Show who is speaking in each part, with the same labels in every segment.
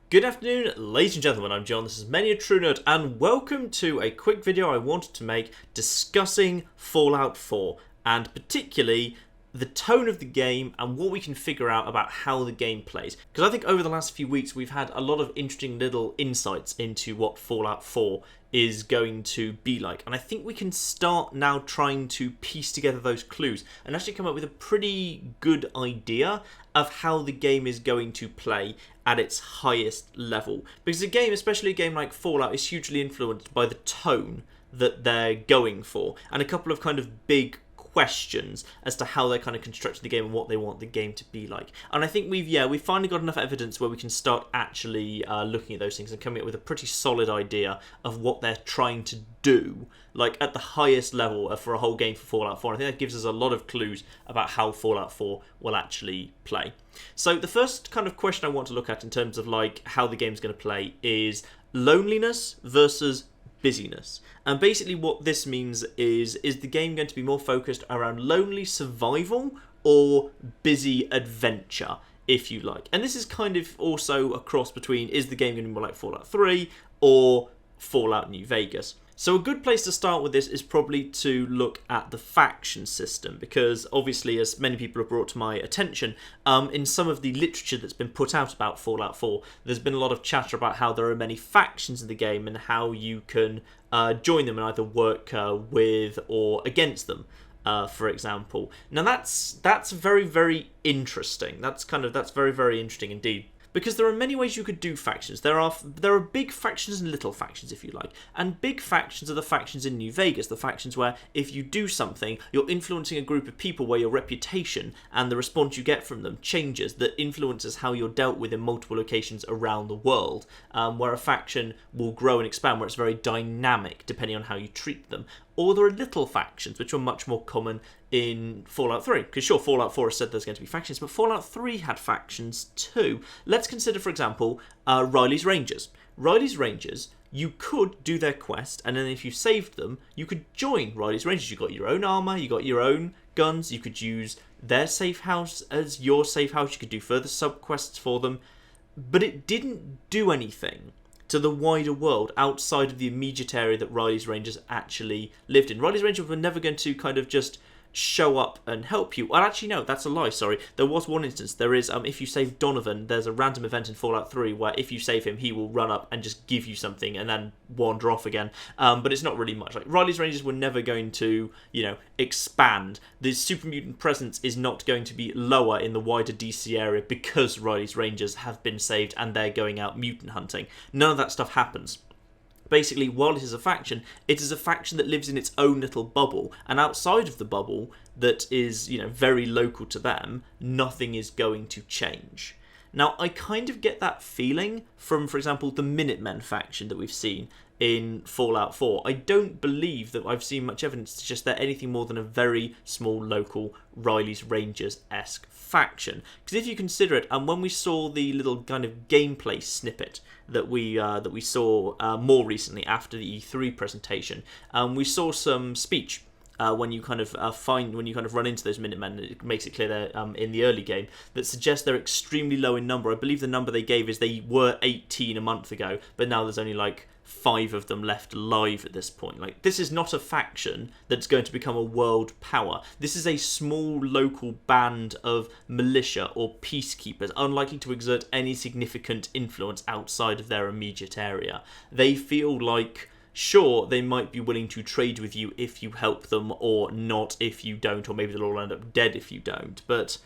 Speaker 1: Good afternoon, ladies and gentlemen, I'm John, this is Many a True Nerd, and welcome to a quick video I wanted to make discussing Fallout 4, and particularly the tone of the game and what we can figure out about how the game plays. Because I think over the last few weeks we've had a lot of interesting little insights into what Fallout 4 is going to be like, and I think we can start now trying to piece together those clues and actually come up with a pretty good idea of how the game is going to play at its highest level. Because a game, especially a game like Fallout, is hugely influenced by the tone that they're going for, and a couple of kind of big questions as to how they're kind of constructing the game and what they want the game to be like. And I think we've finally got enough evidence where we can start actually looking at those things and coming up with a pretty solid idea of what they're trying to do, like at the highest level for a whole game for Fallout 4. And I think that gives us a lot of clues about how Fallout 4 will actually play. So the first kind of question I want to look at in terms of like how the game's going to play is loneliness versus busyness. And basically what this means is the game going to be more focused around lonely survival or busy adventure, if you like. And this is kind of also a cross between, is the game going to be more like Fallout 3 or Fallout New Vegas? So a good place to start with this is probably to look at the faction system, because obviously, as many people have brought to my attention, in some of the literature that's been put out about Fallout 4, there's been a lot of chatter about how there are many factions in the game and how you can join them and either work with or against them. For example. Now that's very, very interesting. That's very, very interesting indeed. Because there are many ways you could do factions. There are big factions and little factions, if you like. And big factions are the factions in New Vegas, the factions where if you do something, you're influencing a group of people where your reputation and the response you get from them changes, that influences how you're dealt with in multiple locations around the world, where a faction will grow and expand, where it's very dynamic depending on how you treat them. Or there are little factions, which are much more common in Fallout 3. Because sure, Fallout 4 has said there's going to be factions, but Fallout 3 had factions too. Let's consider, for example, Riley's Rangers. Riley's Rangers, you could do their quest, and then if you saved them, you could join Riley's Rangers. You got your own armor, you got your own guns, you could use their safe house as your safe house, you could do further sub-quests for them, but it didn't do anything to the wider world outside of the immediate area that Riley's Rangers actually lived in. Riley's Rangers were never going to kind of just show up and help you. Well, actually, no, that's a lie, sorry. There was one instance. There is, if you save Donovan, there's a random event in Fallout 3 where if you save him, he will run up and just give you something and then wander off again. But it's not really much. Like, Riley's Rangers were never going to, expand. The super mutant presence is not going to be lower in the wider DC area because Riley's Rangers have been saved and they're going out mutant hunting. None of that stuff happens. Basically, while it is a faction that lives in its own little bubble, and outside of the bubble that is, very local to them, nothing is going to change. Now, I kind of get that feeling from, for example, the Minutemen faction that we've seen in Fallout 4. I don't believe that I've seen much evidence to suggest they're anything more than a very small local Riley's Rangers-esque faction. Because if you consider it, and when we saw the little kind of gameplay snippet that we saw more recently after the E3 presentation, we saw some speech. When you kind of run into those Minutemen, it makes it clear they're in the early game, that suggests they're extremely low in number. I believe the number they gave is they were 18 a month ago, but now there's only like 5 of them left alive at this point. Like, this is not a faction that's going to become a world power. This is a small local band of militia or peacekeepers, unlikely to exert any significant influence outside of their immediate area. They feel like, sure, they might be willing to trade with you if you help them, or not if you don't, or maybe they'll all end up dead if you don't, but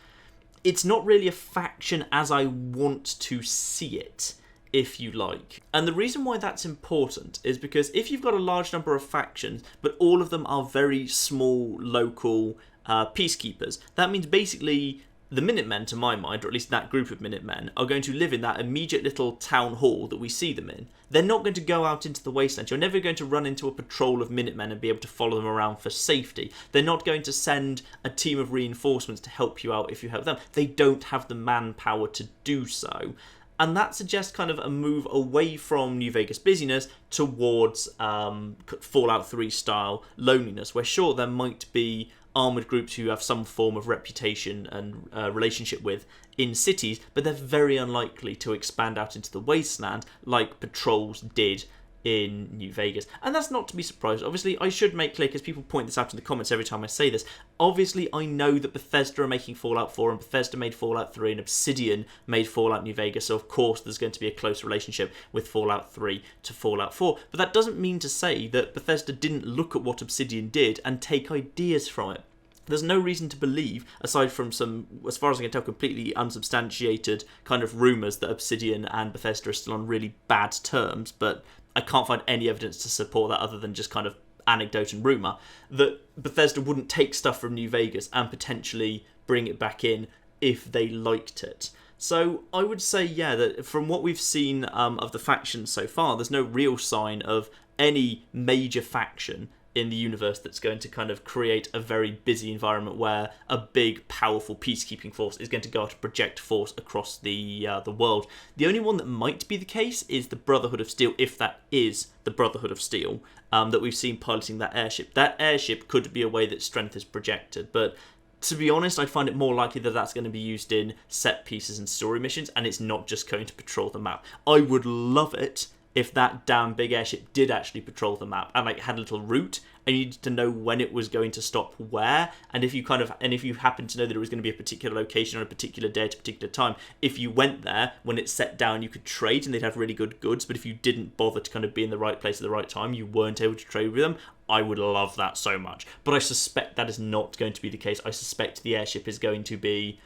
Speaker 1: it's not really a faction as I want to see it, if you like. And the reason why that's important is because if you've got a large number of factions, but all of them are very small local peacekeepers, that means basically the Minutemen, to my mind, or at least that group of Minutemen, are going to live in that immediate little town hall that we see them in. They're not going to go out into the wasteland. You're never going to run into a patrol of Minutemen and be able to follow them around for safety. They're not going to send a team of reinforcements to help you out if you help them. They don't have the manpower to do so. And that suggests kind of a move away from New Vegas busyness towards Fallout 3 style loneliness, where sure, there might be armoured groups who you have some form of reputation and relationship with in cities, but they're very unlikely to expand out into the wasteland like patrols did in New Vegas. And that's not to be surprised. Obviously, I should make clear, because people point this out in the comments every time I say this, obviously I know that Bethesda are making Fallout 4 and Bethesda made Fallout 3 and Obsidian made Fallout New Vegas, so of course there's going to be a close relationship with Fallout 3 to Fallout 4. But that doesn't mean to say that Bethesda didn't look at what Obsidian did and take ideas from it. There's no reason to believe, aside from some, as far as I can tell, completely unsubstantiated kind of rumours that Obsidian and Bethesda are still on really bad terms, but I can't find any evidence to support that other than just kind of anecdote and rumour, that Bethesda wouldn't take stuff from New Vegas and potentially bring it back in if they liked it. So I would say, yeah, that from what we've seen of the factions so far, there's no real sign of any major faction in the universe that's going to kind of create a very busy environment where a big, powerful peacekeeping force is going to go out to project force across the world. The only one that might be the case is the Brotherhood of Steel, if that is the Brotherhood of Steel, that we've seen piloting that airship. That airship could be a way that strength is projected, but to be honest, I'd find it more likely that that's going to be used in set pieces and story missions, and it's not just going to patrol the map. I would love it if that damn big airship did actually patrol the map and like had a little route, and you needed to know when it was going to stop where, and if you happen to know that it was going to be a particular location on a particular day at a particular time, if you went there when it's set down, you could trade and they'd have really good goods. But if you didn't bother to kind of be in the right place at the right time, you weren't able to trade with them. I would love that so much, but I suspect that is not going to be the case. I suspect the airship is going to be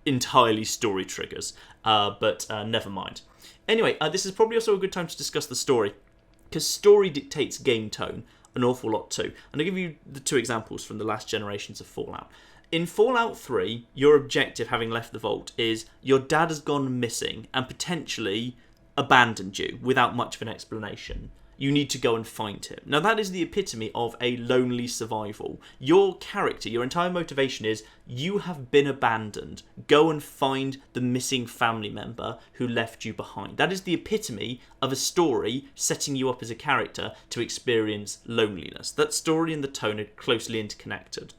Speaker 1: entirely story triggers, but never mind. Anyway, this is probably also a good time to discuss the story, because story dictates game tone an awful lot too. And I'll give you the two examples from the last generations of Fallout. In Fallout 3, your objective, having left the vault, is your dad has gone missing and potentially abandoned you without much of an explanation. You need to go and find him. Now, that is the epitome of a lonely survival. Your character, your entire motivation is, you have been abandoned. Go and find the missing family member who left you behind. That is the epitome of a story setting you up as a character to experience loneliness. That story and the tone are closely interconnected.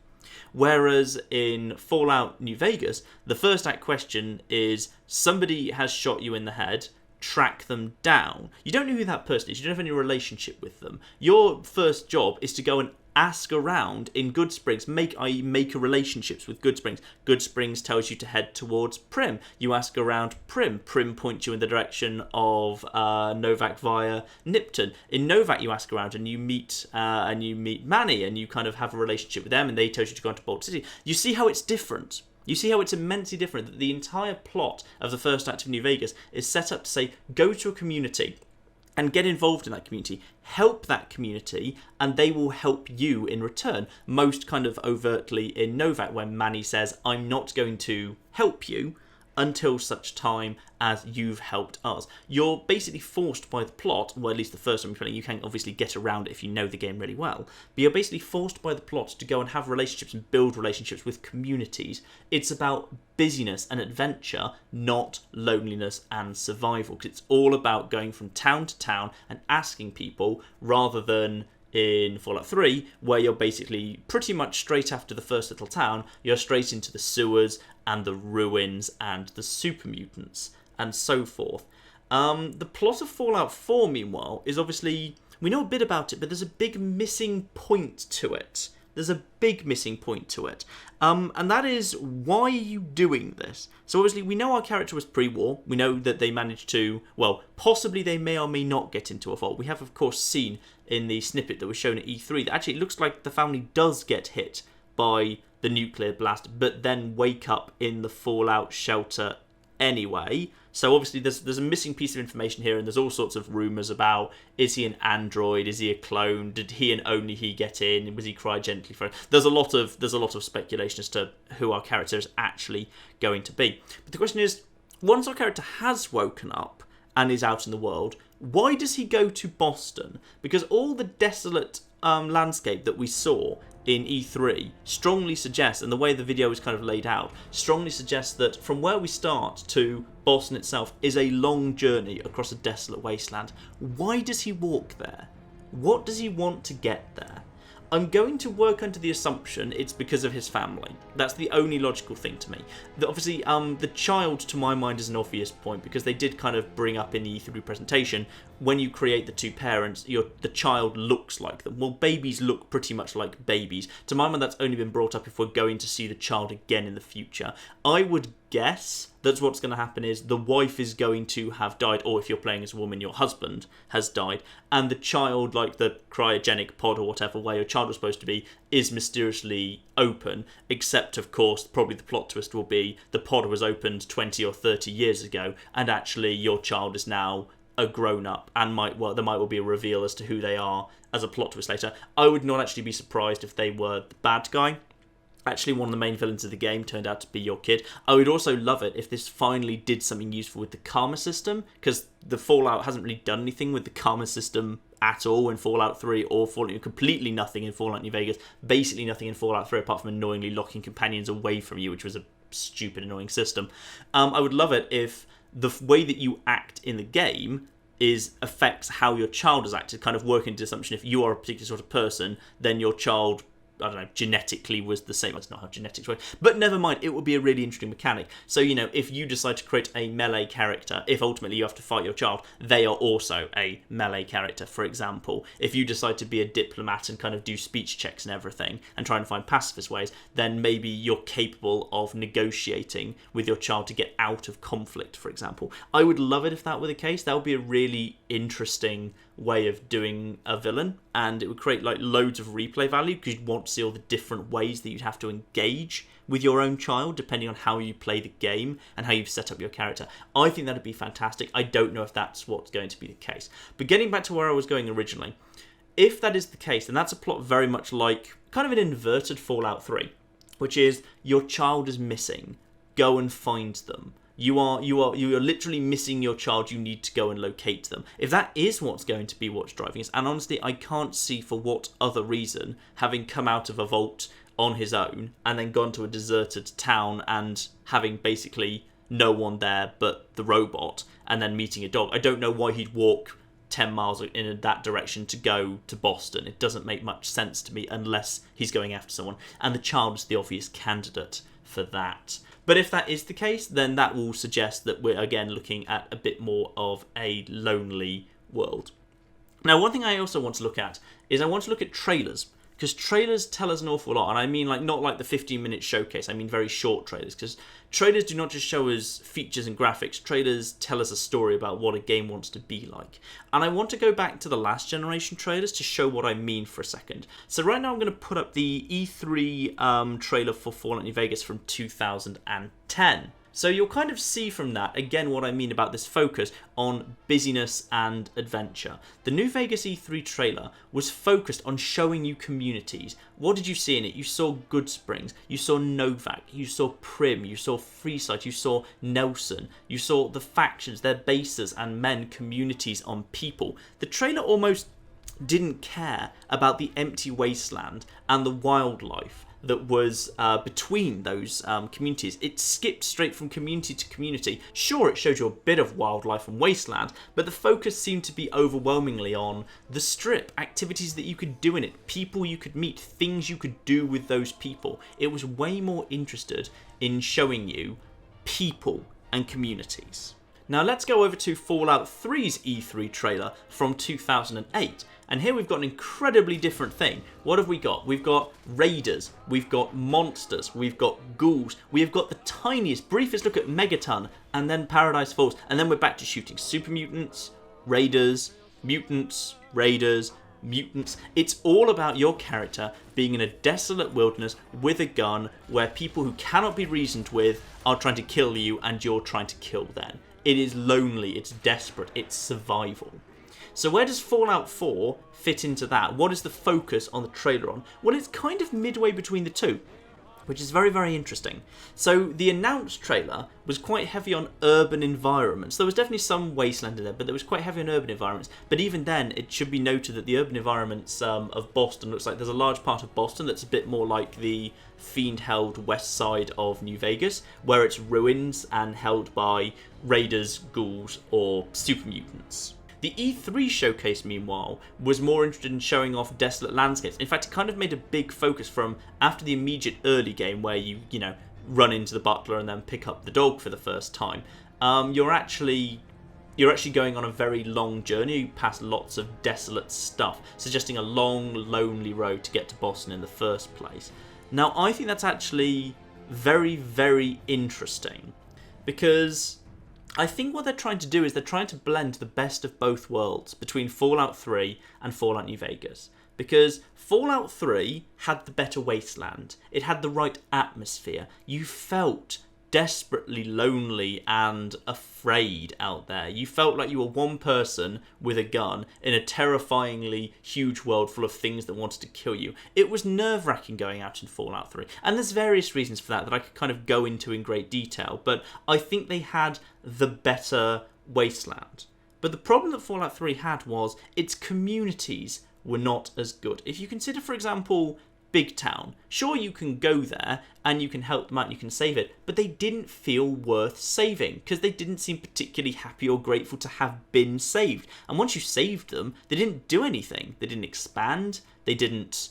Speaker 1: Whereas in Fallout New Vegas, the first act question is, somebody has shot you in the head, track them down. You don't know who that person is. You don't have any relationship with them. Your first job is to go and ask around in Goodsprings, make relationships with Goodsprings. Goodsprings tells you to head towards Prim. You ask around Prim. Prim points you in the direction of Novak via Nipton. In Novak, you ask around and you meet Manny, and you kind of have a relationship with them, and they tell you to go into Bolt City. You see how it's different. You see how it's immensely different, that the entire plot of the first act of New Vegas is set up to say, go to a community and get involved in that community, help that community, and they will help you in return. Most kind of overtly in Novak, when Manny says, I'm not going to help you until such time as you've helped us. You're basically forced by the plot, well, at least the first time you're playing, you can obviously get around it if you know the game really well, but you're basically forced by the plot to go and have relationships and build relationships with communities. It's about busyness and adventure, not loneliness and survival, because it's all about going from town to town and asking people, rather than in Fallout 3, where you're basically pretty much straight after the first little town, you're straight into the sewers and the ruins and the super mutants and so forth. The plot of Fallout 4, meanwhile, is obviously, we know a bit about it, but there's a big missing point to it. There's a big missing point to it. And that is, why are you doing this? So obviously we know our character was pre-war. We know that they managed to, well, possibly they may or may not get into a vault. We have, of course, seen in the snippet that was shown at E3 that actually it looks like the family does get hit by the nuclear blast, but then wake up in the Fallout shelter anyway. So obviously there's a missing piece of information here, and there's all sorts of rumours about, is he an android, is he a clone, did he and only he get in, was he cryogenically frozen? There's a lot of speculation as to who our character is actually going to be. But the question is, once our character has woken up and is out in the world, why does he go to Boston? Because all the desolate landscape that we saw in E3 strongly suggests, and the way the video is kind of laid out, strongly suggests that from where we start to Boston itself is a long journey across a desolate wasteland. Why does he walk there? What does he want to get there? I'm going to work under the assumption it's because of his family. That's the only logical thing to me. Obviously, the child, to my mind, is an obvious point, because they did kind of bring up in the E3 presentation, when you create the two parents, the child looks like them. Well, babies look pretty much like babies. To my mind, that's only been brought up if we're going to see the child again in the future. I would guess that's what's going to happen is the wife is going to have died, or if you're playing as a woman, your husband has died, and the child, like the cryogenic pod or whatever where your child was supposed to be, is mysteriously open, except of course probably the plot twist will be the pod was opened 20 or 30 years ago, and actually your child is now a grown-up, and there might well be a reveal as to who they are as a plot twist later. I would not actually be surprised if they were the bad guy. Actually, one of the main villains of the game turned out to be your kid. I would also love it if this finally did something useful with the karma system, because the Fallout hasn't really done anything with the karma system at all in Fallout 3, or completely nothing in Fallout New Vegas, basically nothing in Fallout 3 apart from annoyingly locking companions away from you, which was a stupid, annoying system. I would love it if the way that you act in the game affects how your child is acted, kind of working into the assumption if you are a particular sort of person, then your child, I don't know, genetically was the same. That's not how genetics work. But never mind, it would be a really interesting mechanic. So, if you decide to create a melee character, if ultimately you have to fight your child, they are also a melee character, for example. If you decide to be a diplomat and kind of do speech checks and everything, and try and find pacifist ways, then maybe you're capable of negotiating with your child to get out of conflict, for example. I would love it if that were the case. That would be a really interesting way of doing a villain, and it would create like loads of replay value, because you'd want to see all the different ways that you'd have to engage with your own child depending on how you play the game and how you've set up your character. I think that'd be fantastic. I don't know if that's what's going to be the case, but getting back to where I was going originally, if that is the case, then that's a plot very much like kind of an inverted Fallout 3, which is your child is missing, go and find them. You are literally missing your child. You need to go and locate them. If that is what's going to be what's driving us, and honestly, I can't see for what other reason, having come out of a vault on his own and then gone to a deserted town and having basically no one there but the robot, and then meeting a dog. I don't know why he'd walk 10 miles in that direction to go to Boston. It doesn't make much sense to me unless he's going after someone, and the child is the obvious candidate for that. But if that is the case, then that will suggest that we're again looking at a bit more of a lonely world. Now, one thing I also want to look at is I want to look at trailers, because trailers tell us an awful lot, and I mean not like the 15-minute showcase, I mean very short trailers, because trailers do not just show us features and graphics, trailers tell us a story about what a game wants to be like. And I want to go back to the last generation trailers to show what I mean for a second. So right now I'm going to put up the E3 trailer for Fallout New Vegas from 2010. So you'll kind of see from that, again, what I mean about this focus on busyness and adventure. The New Vegas E3 trailer was focused on showing you communities. What did you see in it? You saw Goodsprings, you saw Novak, you saw Prim, you saw Freeside, you saw Nelson, you saw the factions, their bases and men, communities on people. The trailer almost didn't care about the empty wasteland and the wildlife that was between those communities. It skipped straight from community to community. Sure, it showed you a bit of wildlife and wasteland, but the focus seemed to be overwhelmingly on the strip, activities that you could do in it, people you could meet, things you could do with those people. It was way more interested in showing you people and communities. Now let's go over to Fallout 3's E3 trailer from 2008. And here we've got an incredibly different thing. What have we got? We've got raiders, we've got monsters, we've got ghouls, we have got the tiniest, briefest look at Megaton, and then Paradise Falls, and then we're back to shooting super mutants, raiders, mutants, raiders, mutants. It's all about your character being in a desolate wilderness with a gun where people who cannot be reasoned with are trying to kill you and you're trying to kill them. It is lonely, it's desperate, it's survival. So where does Fallout 4 fit into that? What is the focus on the trailer on? Well, it's kind of midway between the two, which is very, very interesting. So the announced trailer was quite heavy on urban environments. There was definitely some wasteland in there, but there was quite heavy on urban environments. But even then, it should be noted that the urban environments of Boston, looks like there's a large part of Boston that's a bit more like the fiend-held west side of New Vegas, where it's ruins and held by raiders, ghouls, or super mutants. The E3 showcase, meanwhile, was more interested in showing off desolate landscapes. In fact, it kind of made a big focus from after the immediate early game where you run into the butler and then pick up the dog for the first time. You're actually going on a very long journey past lots of desolate stuff, suggesting a long, lonely road to get to Boston in the first place. Now, I think that's actually very, very interesting, because I think what they're trying to do is they're trying to blend the best of both worlds between Fallout 3 and Fallout New Vegas. Because Fallout 3 had the better wasteland. It had the right atmosphere. You felt desperately lonely and afraid out there. You felt like you were one person with a gun in a terrifyingly huge world full of things that wanted to kill you. It was nerve-wracking going out in Fallout 3. And there's various reasons for that I could kind of go into in great detail. But I think they had the better wasteland. But the problem that Fallout 3 had was its communities were not as good. If you consider, for example, Big Town, sure, you can go there and you can help them out and you can save it, but they didn't feel worth saving because they didn't seem particularly happy or grateful to have been saved. And once you saved them, they didn't do anything. They didn't expand. They didn't,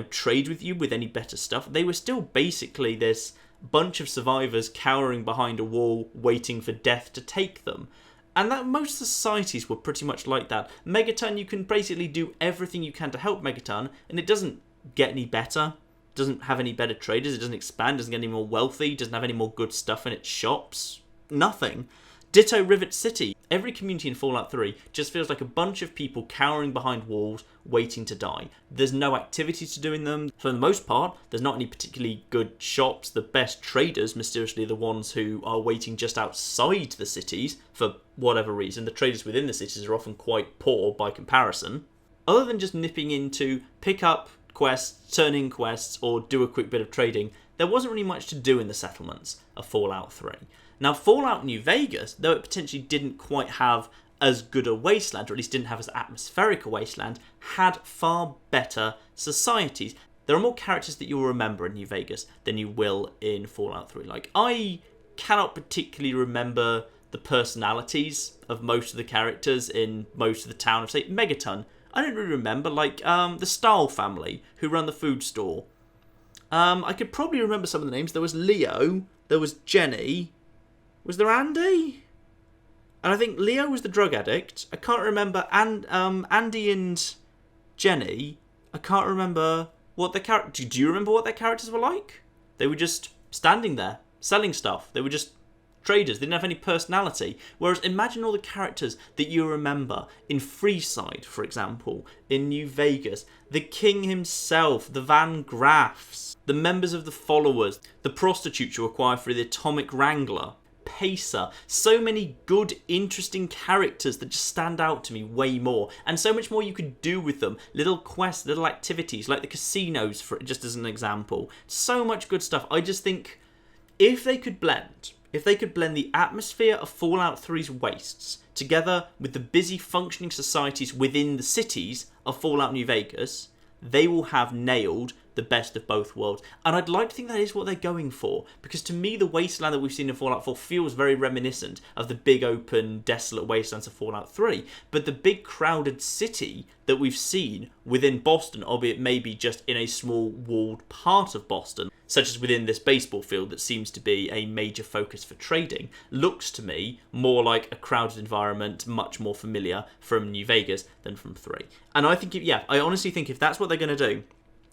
Speaker 1: trade with you with any better stuff. They were still basically this bunch of survivors cowering behind a wall waiting for death to take them. And that most societies were pretty much like that. Megaton, you can basically do everything you can to help Megaton, and it doesn't get any better, doesn't have any better traders, it doesn't expand, doesn't get any more wealthy, doesn't have any more good stuff in its shops. Nothing. Ditto Rivet City. Every community in Fallout 3 just feels like a bunch of people cowering behind walls waiting to die. There's no activity to do in them. For the most part, there's not any particularly good shops. The best traders, mysteriously, are the ones who are waiting just outside the cities for whatever reason. The traders within the cities are often quite poor by comparison. Other than just nipping in to pick up quests, turn in quests, or do a quick bit of trading, there wasn't really much to do in the settlements of Fallout 3. Now, Fallout New Vegas, though it potentially didn't quite have as good a wasteland, or at least didn't have as atmospheric a wasteland, had far better societies. There are more characters that you'll remember in New Vegas than you will in Fallout 3. Like, I cannot particularly remember the personalities of most of the characters in most of the town of, say, Megaton. I don't really remember, the Stahl family who run the food store. I could probably remember some of the names. There was Leo, there was Jenny, was there Andy? And I think Leo was the drug addict. I can't remember, Andy and Jenny, I can't remember what their characters... Do you remember what their characters were like? They were just standing there, selling stuff. They were just traders. They didn't have any personality. Whereas imagine all the characters that you remember in Freeside, for example, in New Vegas. The King himself, the Van Graffs, the members of the Followers, the prostitute you acquire through the Atomic Wrangler, Pacer. So many good, interesting characters that just stand out to me way more. And so much more you could do with them. Little quests, little activities, like the casinos, for just as an example. So much good stuff. I just think if they could blend the atmosphere of Fallout 3's wastes together with the busy functioning societies within the cities of Fallout New Vegas, they will have nailed the best of both worlds. And I'd like to think that is what they're going for, because to me the wasteland that we've seen in Fallout 4 feels very reminiscent of the big open desolate wastelands of Fallout 3, but the big crowded city that we've seen within Boston, albeit maybe just in a small walled part of Boston, such as within this baseball field that seems to be a major focus for trading, looks to me more like a crowded environment, much more familiar from New Vegas than from 3. And I think, I honestly think if that's what they're going to do,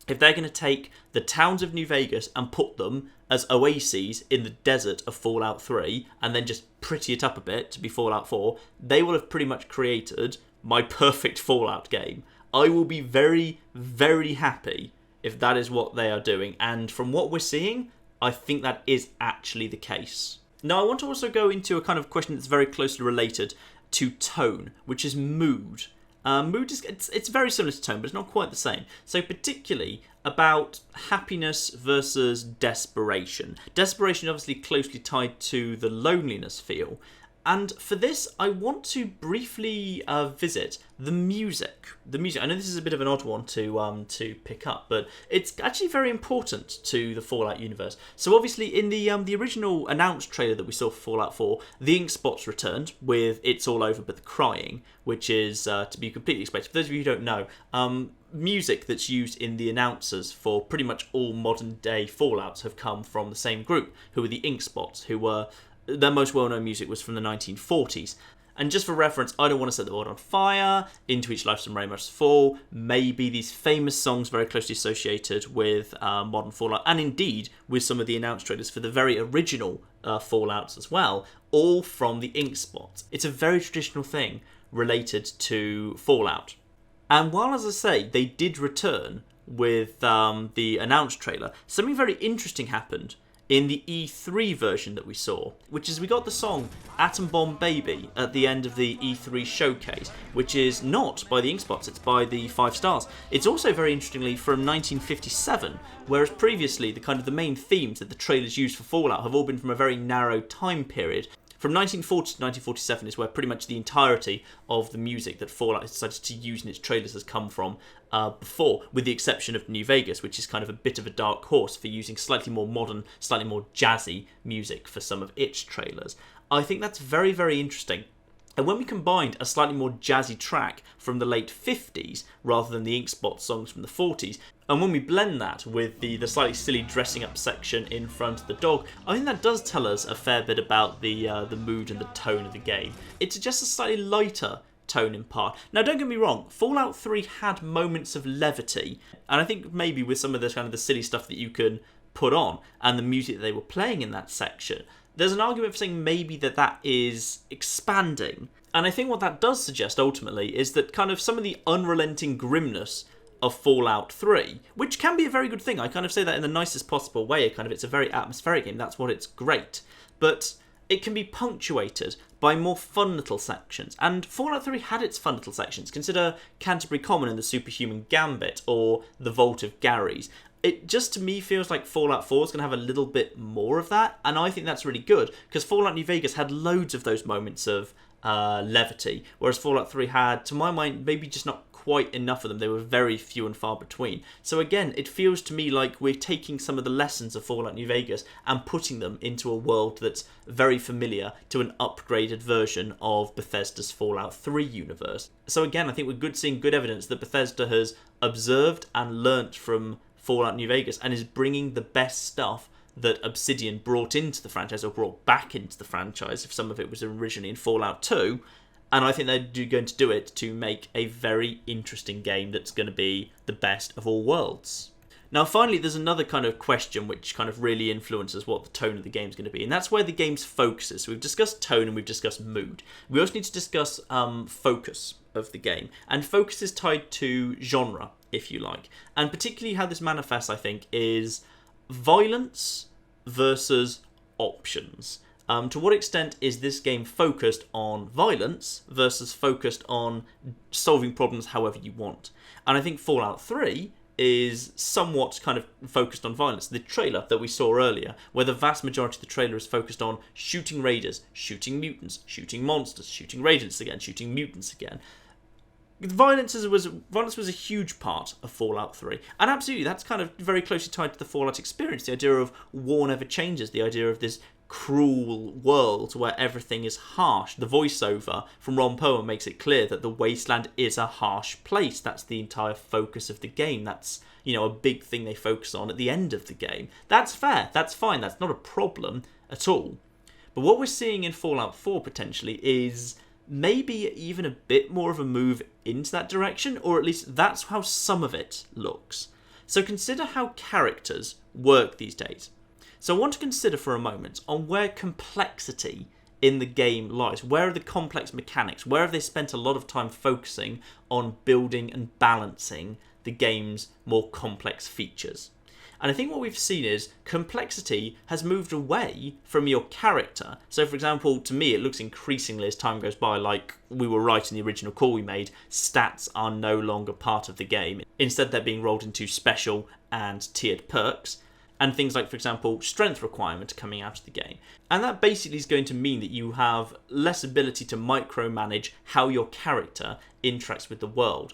Speaker 1: if they're going to take the towns of New Vegas and put them as oases in the desert of Fallout 3 and then just pretty it up a bit to be Fallout 4, they will have pretty much created my perfect Fallout game. I will be very, very happy if that is what they are doing. And from what we're seeing, I think that is actually the case. Now, I want to also go into a kind of question that's very closely related to tone, which is mood. Mood is it's very similar to tone, but it's not quite the same. So particularly about happiness versus desperation. Desperation obviously closely tied to the loneliness feel. And for this, I want to briefly visit the music. The music. I know this is a bit of an odd one to pick up, but it's actually very important to the Fallout universe. So obviously, in the original announced trailer that we saw for Fallout 4, the ink spots returned with "It's all over but the crying," which is to be completely expected. For those of you who don't know, music that's used in the announcers for pretty much all modern day Fallouts have come from the same group, who were the ink spots, who were. Their most well-known music was from the 1940s. And just for reference, I Don't Want to Set the World on Fire, Into Each Life Some Rain Must Fall, maybe these famous songs very closely associated with modern Fallout, and indeed with some of the announced trailers for the very original Fallouts as well, all from the ink spots. It's a very traditional thing related to Fallout. And while, as I say, they did return with the announced trailer, something very interesting happened in the E3 version that we saw, which is we got the song Atom Bomb Baby at the end of the E3 showcase, which is not by the ink spots, it's by the 5 Stars. It's also very interestingly from 1957, whereas previously the main themes that the trailers used for Fallout have all been from a very narrow time period. From 1940 to 1947 is where pretty much the entirety of the music that Fallout has decided to use in its trailers has come from before, with the exception of New Vegas, which is kind of a bit of a dark horse for using slightly more modern, slightly more jazzy music for some of its trailers. I think that's very, very interesting. And when we combined a slightly more jazzy track from the late 50s rather than the ink spot songs from the 40s, and when we blend that with the slightly silly dressing up section in front of the dog, I think that does tell us a fair bit about the mood and the tone of the game. It's just a slightly lighter tone in part. Now, don't get me wrong, Fallout 3 had moments of levity, and I think maybe with some of the silly stuff that you can put on and the music that they were playing in that section, there's an argument for saying maybe that is expanding. And I think what that does suggest ultimately is that kind of some of the unrelenting grimness of Fallout 3, which can be a very good thing. I kind of say that in the nicest possible way. It's a very atmospheric game. That's what it's great. But it can be punctuated by more fun little sections. And Fallout 3 had its fun little sections. Consider Canterbury Common and the Superhuman Gambit, or the Vault of Gary's. It just, to me, feels like Fallout 4 is going to have a little bit more of that, and I think that's really good, because Fallout New Vegas had loads of those moments of levity, whereas Fallout 3 had, to my mind, maybe just not quite enough of them. They were very few and far between. So again, it feels to me like we're taking some of the lessons of Fallout New Vegas and putting them into a world that's very familiar to an upgraded version of Bethesda's Fallout 3 universe. So again, I think we're seeing good evidence that Bethesda has observed and learnt from Fallout New Vegas and is bringing the best stuff that Obsidian brought into the franchise, or brought back into the franchise if some of it was originally in Fallout 2, and I think they're going to do it to make a very interesting game that's going to be the best of all worlds. Now finally, there's another kind of question which kind of really influences what the tone of the game is going to be, and that's where the game's focus is. So we've discussed tone and we've discussed mood. We also need to discuss focus of the game, and focus is tied to genre, if you like, and particularly how this manifests, I think, is violence versus options. To what extent is this game focused on violence versus focused on solving problems however you want? And I think Fallout 3 is somewhat kind of focused on violence. The trailer that we saw earlier, where the vast majority of the trailer is focused on shooting raiders, shooting mutants, shooting monsters, shooting raiders again, shooting mutants again. Violence was a huge part of Fallout 3. And absolutely, that's kind of very closely tied to the Fallout experience. The idea of war never changes, the idea of this cruel world where everything is harsh. The voiceover from Ron Perlman makes it clear that the wasteland is a harsh place. That's the entire focus of the game. That's, a big thing they focus on at the end of the game. That's fair. That's fine. That's not a problem at all. But what we're seeing in Fallout 4 potentially is maybe even a bit more of a move into that direction, or at least that's how some of it looks. So consider how characters work these days. So I want to consider for a moment on where complexity in the game lies. Where are the complex mechanics? Where have they spent a lot of time focusing on building and balancing the game's more complex features? And I think what we've seen is complexity has moved away from your character. So for example, to me, it looks increasingly as time goes by like we were right in the original call we made. Stats are no longer part of the game. Instead, they're being rolled into special and tiered perks. and things like, for example, strength requirement coming out of the game. And that basically is going to mean that you have less ability to micromanage how your character interacts with the world.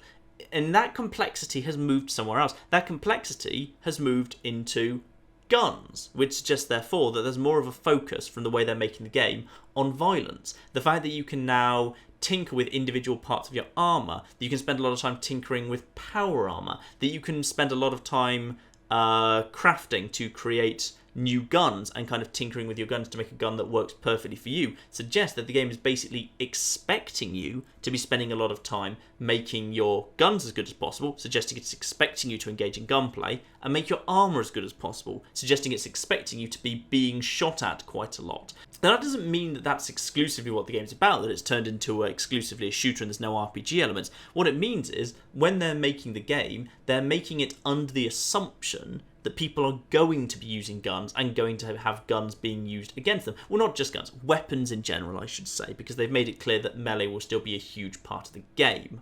Speaker 1: And that complexity has moved somewhere else. That complexity has moved into guns, which suggests therefore that there's more of a focus from the way they're making the game on violence. The fact that you can now tinker with individual parts of your armour, that you can spend a lot of time tinkering with power armour, that you can spend a lot of time crafting to create new guns and kind of tinkering with your guns to make a gun that works perfectly for you, suggests that the game is basically expecting you to be spending a lot of time making your guns as good as possible, suggesting it's expecting you to engage in gunplay, and make your armour as good as possible, suggesting it's expecting you to be being shot at quite a lot. Now, that doesn't mean that that's exclusively what the game's about, that it's turned into exclusively a shooter and there's no RPG elements. What it means is, when they're making the game, they're making it under the assumption that people are going to be using guns and going to have guns being used against them. Well, not just guns, weapons in general, I should say, because they've made it clear that melee will still be a huge part of the game.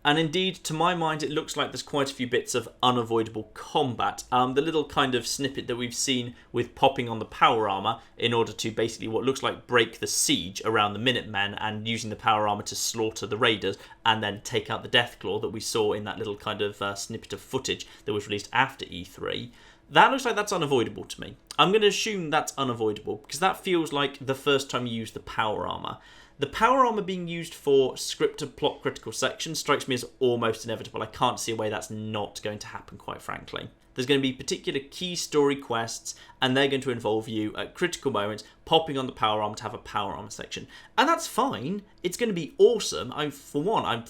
Speaker 1: And indeed, to my mind, it looks like there's quite a few bits of unavoidable combat. The little kind of snippet that we've seen with popping on the power armour in order to basically what looks like break the siege around the Minutemen and using the power armour to slaughter the raiders and then take out the Deathclaw that we saw in that little kind of snippet of footage that was released after E3. That looks like that's unavoidable to me. I'm going to assume that's unavoidable because that feels like the first time you use the power armour. The power armour being used for scripted plot critical sections strikes me as almost inevitable. I can't see a way that's not going to happen, quite frankly. There's going to be particular key story quests, and they're going to involve you at critical moments popping on the power armor to have a power armor section. And that's fine. It's going to be awesome. I'm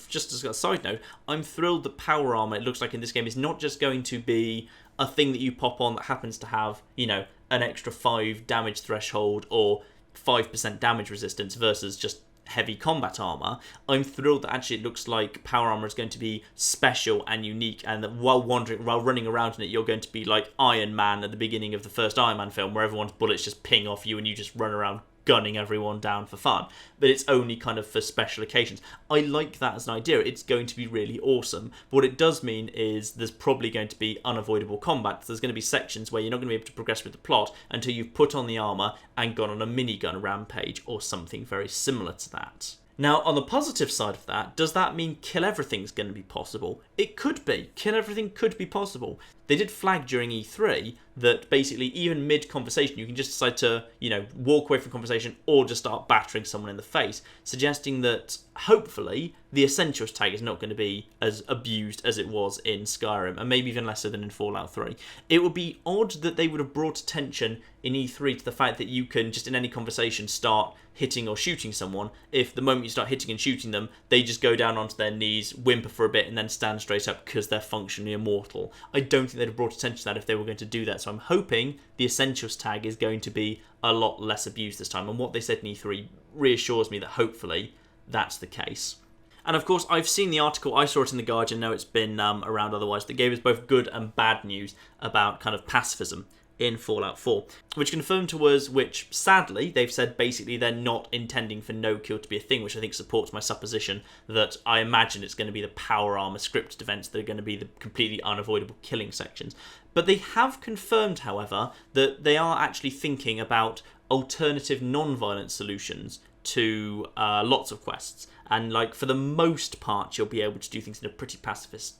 Speaker 1: just as a side note, I'm thrilled that power armor, it looks like in this game, is not just going to be a thing that you pop on that happens to have, you know, an extra 5 damage threshold or 5% damage resistance versus just heavy combat armor. I'm thrilled that actually it looks like power armor is going to be special and unique, and that while running around in it, you're going to be like Iron Man at the beginning of the first Iron Man film, where everyone's bullets just ping off you and you just run around gunning everyone down for fun. But it's only kind of for special occasions. I like that as an idea. It's going to be really awesome. But what it does mean is there's probably going to be unavoidable combat. There's going to be sections where you're not going to be able to progress with the plot until you've put on the armor and gone on a minigun rampage or something very similar to that. Now, on the positive side of that, does that mean kill everything's going to be possible? It could be. Kill everything could be possible. They did flag during E3 that basically even mid-conversation you can just decide to, you know, walk away from conversation or just start battering someone in the face, suggesting that hopefully the Essentials tag is not going to be as abused as it was in Skyrim, and maybe even less so than in Fallout 3. It would be odd that they would have brought attention in E3 to the fact that you can just in any conversation start hitting or shooting someone if the moment you start hitting and shooting them, they just go down onto their knees, whimper for a bit, and then stand straight up because they're functionally immortal. I don't think they'd have brought attention to that if they were going to do that, so I'm hoping the Essentials tag is going to be a lot less abused this time, and what they said in E3 reassures me that hopefully that's the case. And of course, I've seen the article, I saw it in The Guardian, I know it's been around otherwise, that gave us both good and bad news about kind of pacifism in Fallout 4, which confirmed to us, which sadly they've said basically they're not intending for no kill to be a thing, which I think supports my supposition that I imagine it's going to be the power armor scripted events that are going to be the completely unavoidable killing sections. But they have confirmed, however, that they are actually thinking about alternative non-violent solutions to lots of quests, and like for the most part you'll be able to do things in a pretty pacifist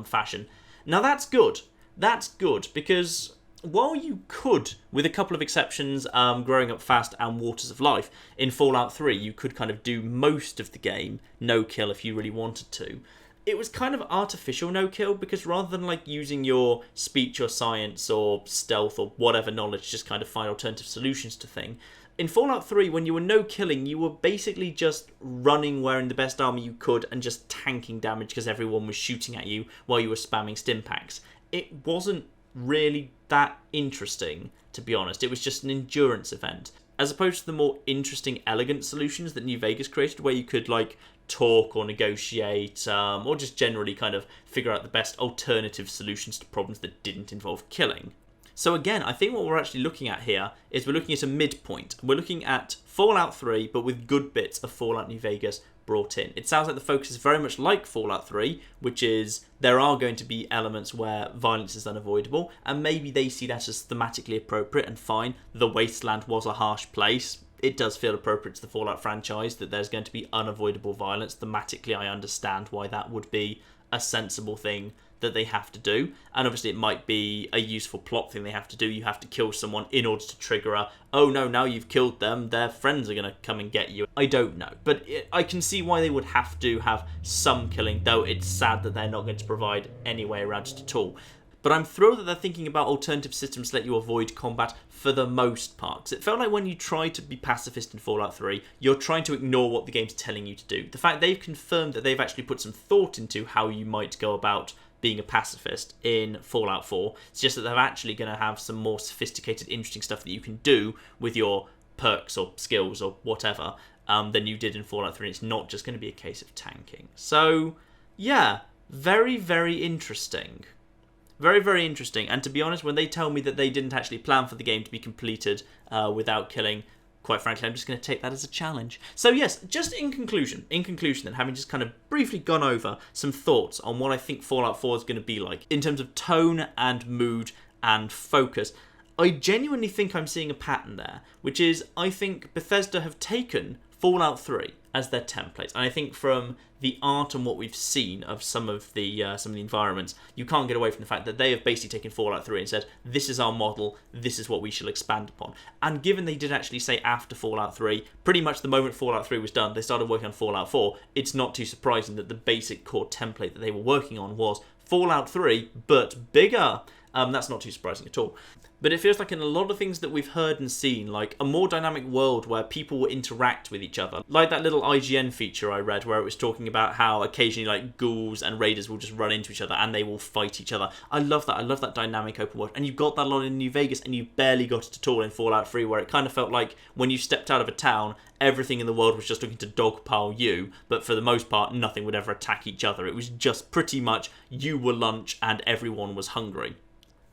Speaker 1: fashion. Now that's good because while you could, with a couple of exceptions, Growing Up Fast and Waters of Life, in Fallout 3 you could kind of do most of the game no kill if you really wanted to. It was kind of artificial no kill, because rather than like using your speech or science or stealth or whatever knowledge to just kind of find alternative solutions to things, in Fallout 3 when you were no killing you were basically just running wearing the best armor you could and just tanking damage because everyone was shooting at you while you were spamming stim packs. It wasn't really that interesting, to be honest. It was just an endurance event, as opposed to the more interesting, elegant solutions that New Vegas created, where you could like talk or negotiate or just generally kind of figure out the best alternative solutions to problems that didn't involve killing. So again, I think what we're actually looking at here is we're looking at a midpoint. We're looking at Fallout 3, but with good bits of Fallout New Vegas brought in. It sounds like the focus is very much like Fallout 3, which is there are going to be elements where violence is unavoidable, and maybe they see that as thematically appropriate and fine. The Wasteland was a harsh place. It does feel appropriate to the Fallout franchise that there's going to be unavoidable violence. Thematically, I understand why that would be a sensible thing that they have to do, and obviously it might be a useful plot thing they have to do. You have to kill someone in order to trigger a, oh no, now you've killed them, their friends are going to come and get you. I don't know, but I can see why they would have to have some killing, though it's sad that they're not going to provide any way around it at all. But I'm thrilled that they're thinking about alternative systems to let you avoid combat for the most part. Because it felt like when you try to be pacifist in Fallout 3, you're trying to ignore what the game's telling you to do. The fact they've confirmed that they've actually put some thought into how you might go about being a pacifist in Fallout 4 suggests that they're actually going to have some more sophisticated, interesting stuff that you can do with your perks or skills or whatever than you did in Fallout 3. It's not just going to be a case of tanking. So, yeah, very, very interesting. Very, very interesting. And to be honest, when they tell me that they didn't actually plan for the game to be completed without killing, quite frankly, I'm just going to take that as a challenge. So yes, just in conclusion then, having just kind of briefly gone over some thoughts on what I think Fallout 4 is going to be like in terms of tone and mood and focus, I genuinely think I'm seeing a pattern there, which is I think Bethesda have taken Fallout 3 as their template. And I think from the art and what we've seen of some of the environments, you can't get away from the fact that they have basically taken Fallout 3 and said, this is our model, this is what we shall expand upon. And given they did actually say after Fallout 3, pretty much the moment Fallout 3 was done, they started working on Fallout 4, it's not too surprising that the basic core template that they were working on was Fallout 3, but bigger. That's not too surprising at all. But it feels like in a lot of things that we've heard and seen, like a more dynamic world where people will interact with each other. Like that little IGN feature I read where it was talking about how occasionally like ghouls and raiders will just run into each other and they will fight each other. I love that. I love that dynamic open world. And you've got that a lot in New Vegas, and you barely got it at all in Fallout 3, where it kind of felt like when you stepped out of a town, everything in the world was just looking to dogpile you, but for the most part, nothing would ever attack each other. It was just pretty much you were lunch and everyone was hungry.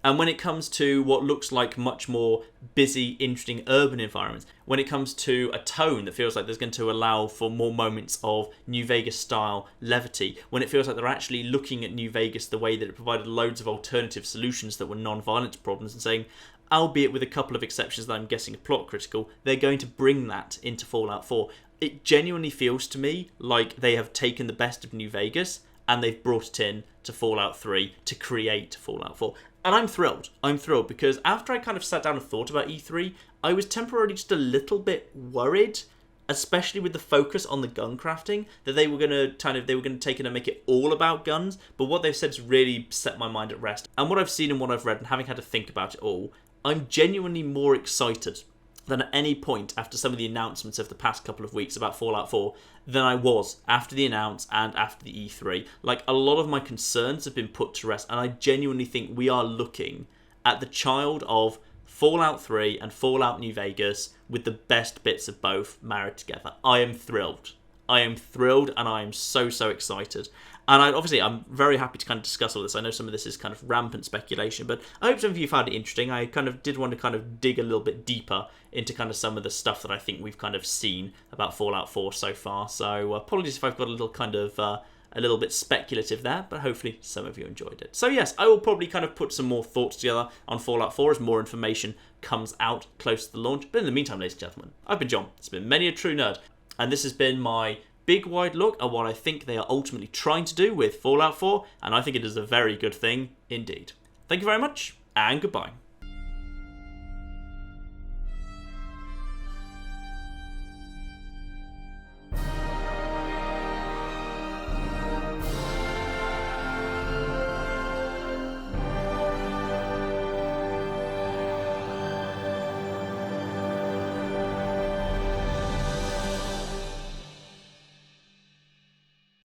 Speaker 1: And when it comes to what looks like much more busy, interesting urban environments, when it comes to a tone that feels like there's going to allow for more moments of New Vegas-style levity, when it feels like they're actually looking at New Vegas the way that it provided loads of alternative solutions that were non-violent to problems and saying, albeit with a couple of exceptions that I'm guessing are plot critical, they're going to bring that into Fallout 4. It genuinely feels to me like they have taken the best of New Vegas and they've brought it in to Fallout 3 to create Fallout 4. And I'm thrilled. I'm thrilled because after I kind of sat down and thought about E3, I was temporarily just a little bit worried, especially with the focus on the gun crafting, that they were going to take it and make it all about guns. But what they've said has really set my mind at rest. And what I've seen and what I've read, and having had to think about it all, I'm genuinely more excited than at any point after some of the announcements of the past couple of weeks about Fallout 4 than I was after the announce and after the E3. Like, a lot of my concerns have been put to rest, and I genuinely think we are looking at the child of Fallout 3 and Fallout New Vegas with the best bits of both married together. I am thrilled. I am thrilled, and I am so, so excited. And I'm very happy to kind of discuss all this. I know some of this is kind of rampant speculation, but I hope some of you found it interesting. I kind of did want to kind of dig a little bit deeper into kind of some of the stuff that I think we've kind of seen about Fallout 4 so far. So apologies if I've got a little kind of a little bit speculative there, but hopefully some of you enjoyed it. So yes, I will probably kind of put some more thoughts together on Fallout 4 as more information comes out close to the launch. But in the meantime, ladies and gentlemen, I've been John. It's been Many a True Nerd, and this has been my big wide look at what I think they are ultimately trying to do with Fallout 4, and I think it is a very good thing indeed. Thank you very much, and goodbye.